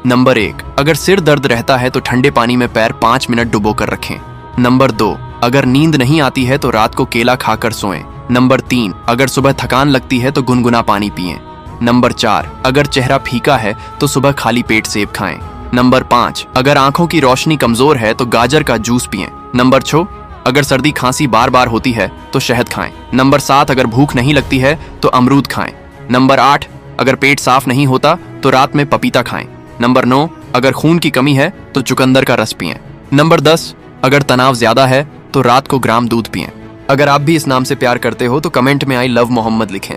Number 1, अगर सिर दर्द रहता है तो ठंडे पानी में पैर 5 मिनट डुबो कर रखें। नंबर 2, अगर नींद नहीं आती है तो रात को केला खाकर सोएं। नंबर 3, अगर सुबह थकान लगती है तो गुनगुना पानी पिएं। नंबर 4, अगर चेहरा फीका है तो सुबह खाली पेट सेब खाएं। नंबर 5, अगर आंखों की रोशनी कमजोर है तो गाजर का जूस पिएं। नंबर 6, अगर सर्दी खांसी बार बार होती है तो शहद खाएं। नंबर 7, अगर भूख नहीं लगती है तो अमरूद खाएं। नंबर 8, अगर पेट साफ नहीं होता तो रात में पपीता खाएं। नंबर 9, अगर खून की कमी है तो चुकंदर का रस पिएं। नंबर 10, अगर तनाव ज्यादा है तो रात को ग्राम दूध पिएं। अगर आप भी इस नाम से प्यार करते हो तो कमेंट में आई लव मोहम्मद लिखें।